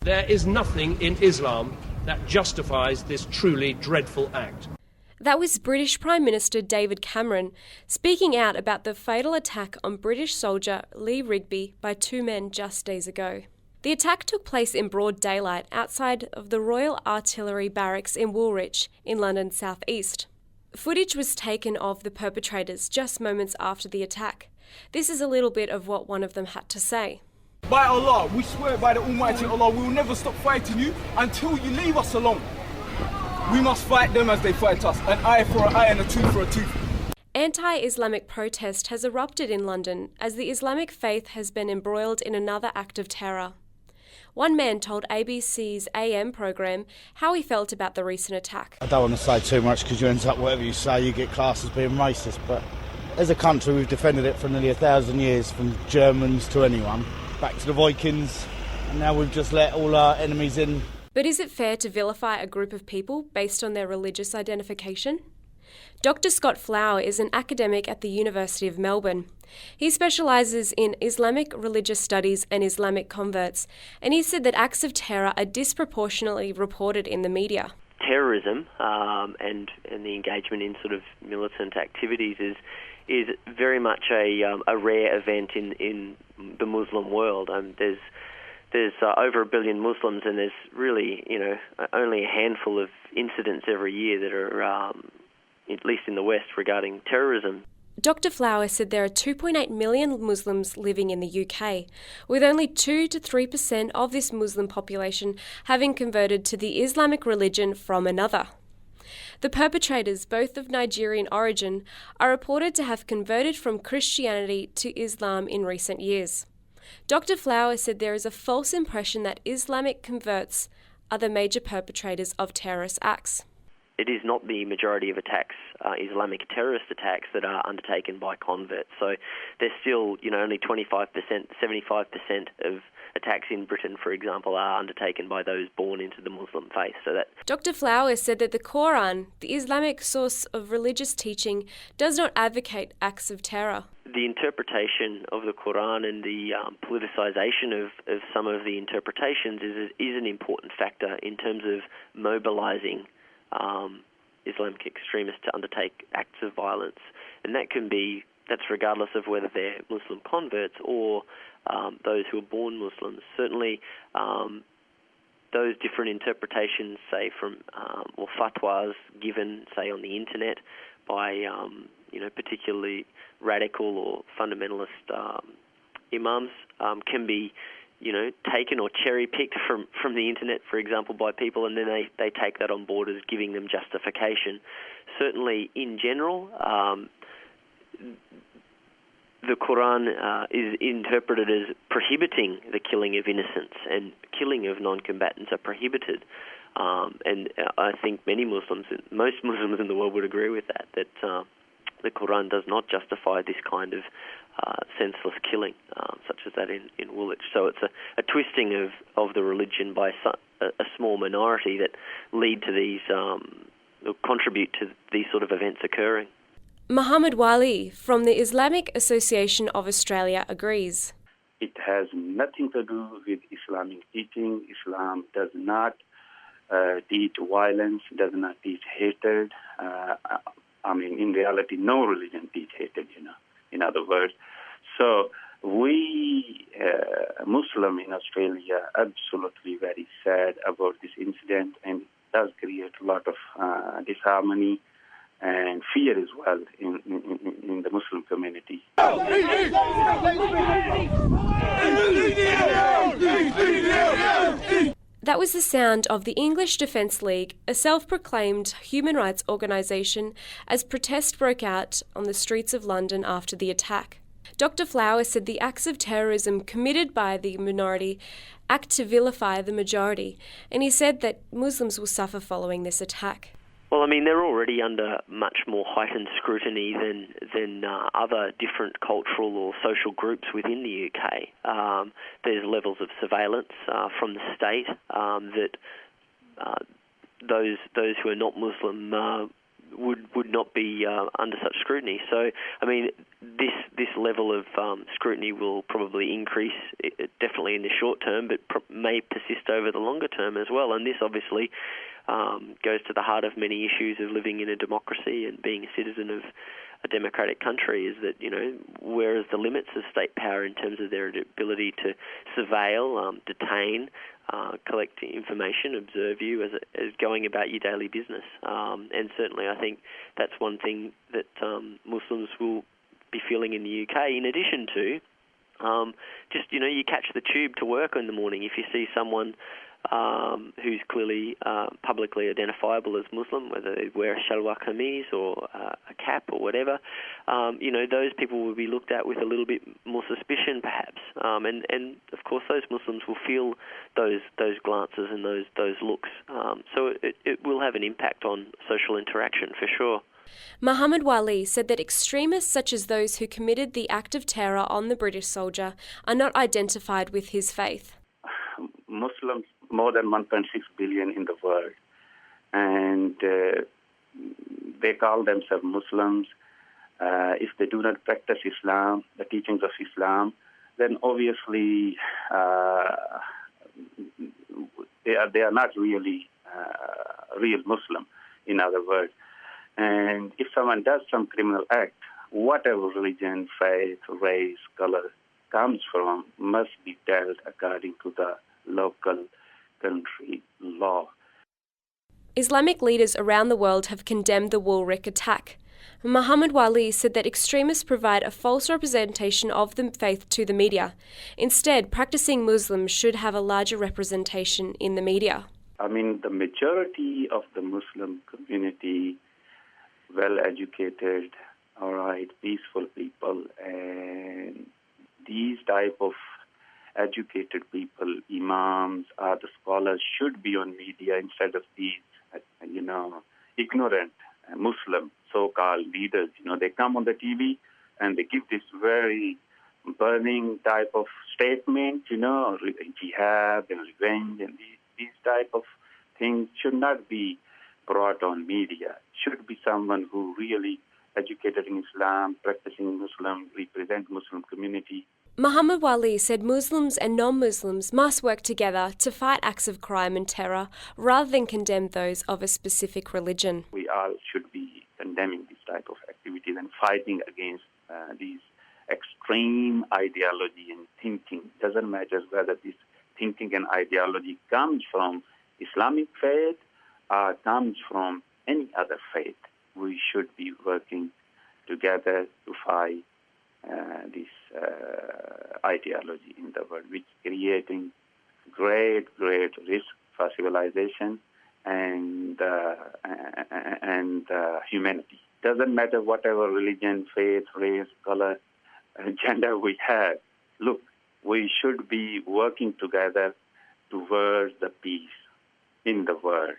There is nothing in Islam that justifies this truly dreadful act. That was British Prime Minister David Cameron speaking out about the fatal attack on British soldier Lee Rigby by two men just days ago. The attack took place in broad daylight outside of the Royal Artillery Barracks in Woolwich in London's south east. Footage was taken of the perpetrators just moments after the attack. This is a little bit of what one of them had to say. By Allah, we swear by the Almighty Allah, we will never stop fighting you until you leave us alone. We must fight them as they fight us, an eye for an eye and a tooth for a tooth. Anti-Islamic protest has erupted in London as the Islamic faith has been embroiled in another act of terror. One man told ABC's AM program how he felt about the recent attack. I don't want to say too much because you end up, whatever you say, you get classed as being racist, but as a country we've defended it for nearly 1,000 years, from Germans to anyone, back to the Vikings, and now we've just let all our enemies in. But is it fair to vilify a group of people based on their religious identification? Dr. Scott Flower is an academic at the University of Melbourne. He specialises in Islamic religious studies and Islamic converts, and he said that acts of terror are disproportionately reported in the media. Terrorism and the engagement in sort of militant activities is very much a rare event in the Muslim world. There's over 1 billion Muslims, and there's really, only a handful of incidents every year that are, at least in the West, regarding terrorism. Dr. Flower said there are 2.8 million Muslims living in the UK, with only 2 to 3% of this Muslim population having converted to the Islamic religion from another. The perpetrators, both of Nigerian origin, are reported to have converted from Christianity to Islam in recent years. Dr. Flower said there is a false impression that Islamic converts are the major perpetrators of terrorist acts. It is not the majority of attacks, Islamic terrorist attacks, that are undertaken by converts. So there's still, only 25%, 75% of attacks in Britain, for example, are undertaken by those born into the Muslim faith. Dr. Flower said that the Quran, the Islamic source of religious teaching, does not advocate acts of terror. The interpretation of the Quran and the politicisation of some of the interpretations is an important factor in terms of mobilising Islamic extremists to undertake acts of violence. And that's regardless of whether they're Muslim converts or those who are born Muslims. Certainly those different interpretations, say from or fatwas given, say, on the internet by particularly radical or fundamentalist imams can be taken or cherry-picked from the internet, for example, by people, and then they take that on board as giving them justification. Certainly, in general, the Quran is interpreted as prohibiting the killing of innocents, and killing of non-combatants are prohibited. And I think most Muslims in the world would agree with that the Quran does not justify this kind of senseless killing, such as that in Woolwich. So it's a twisting of the religion by a small minority that lead to these, or contribute to these sort of events occurring. Muhammad Wali from the Islamic Association of Australia agrees. It has nothing to do with Islamic teaching. Islam does not teach violence, does not teach hatred. In reality, no religion teaches hatred, in other words. So we, Muslim in Australia, are absolutely very sad about this incident, and it does create a lot of disharmony and fear as well in the Muslim community. That was the sound of the English Defence League, a self-proclaimed human rights organisation, as protest broke out on the streets of London after the attack. Dr. Flower said the acts of terrorism committed by the minority act to vilify the majority, and he said that Muslims will suffer following this attack. Well, they're already under much more heightened scrutiny than other different cultural or social groups within the UK. There's levels of surveillance from the state that those who are not Muslim would would not be under such scrutiny. So, I mean, this level of scrutiny will probably increase, definitely in the short term, but may persist over the longer term as well. And this obviously goes to the heart of many issues of living in a democracy and being a citizen of a democratic country, is that, where is the limits of state power in terms of their ability to surveil, detain, collect information, observe you as going about your daily business. And certainly I think that's one thing that Muslims will be feeling in the UK, in addition to you catch the tube to work in the morning. If you see someone who's clearly publicly identifiable as Muslim, whether they wear a shalwar kameez or a cap or whatever, those people will be looked at with a little bit more suspicion, perhaps. And of course, those Muslims will feel those glances and those looks. So it will have an impact on social interaction for sure. Muhammad Wali said that extremists such as those who committed the act of terror on the British soldier are not identified with his faith. Muslims, more than 1.6 billion in the world, and they call themselves Muslims. If they do not practice Islam, the teachings of Islam, then obviously they are not really real Muslim, in other words. And if someone does some criminal act, whatever religion, faith, race, color comes from, must be dealt according to the local country law. Islamic leaders around the world have condemned the Woolwich attack. Muhammad Wali said that extremists provide a false representation of the faith to the media. Instead, practicing Muslims should have a larger representation in the media. I mean, the majority of the Muslim community, well-educated, all right, peaceful people, and these type of educated people, imams, the scholars, should be on media instead of these, ignorant Muslim so-called leaders. They come on the TV and they give this very burning type of statement, jihad and revenge, and these type of things should not be brought on media. Should be someone who really educated in Islam, practicing Muslim, represent Muslim community. Muhammad Wali said Muslims and non-Muslims must work together to fight acts of crime and terror rather than condemn those of a specific religion. We all should be condemning this type of activities and fighting against these extreme ideology and thinking. Doesn't matter whether this thinking and ideology comes from Islamic faith or comes from any other faith. We should be working together to fight this ideology in the world, which is creating great risk for civilization and humanity. Doesn't matter whatever religion, faith, race, color, gender we have. Look, we should be working together towards the peace in the world.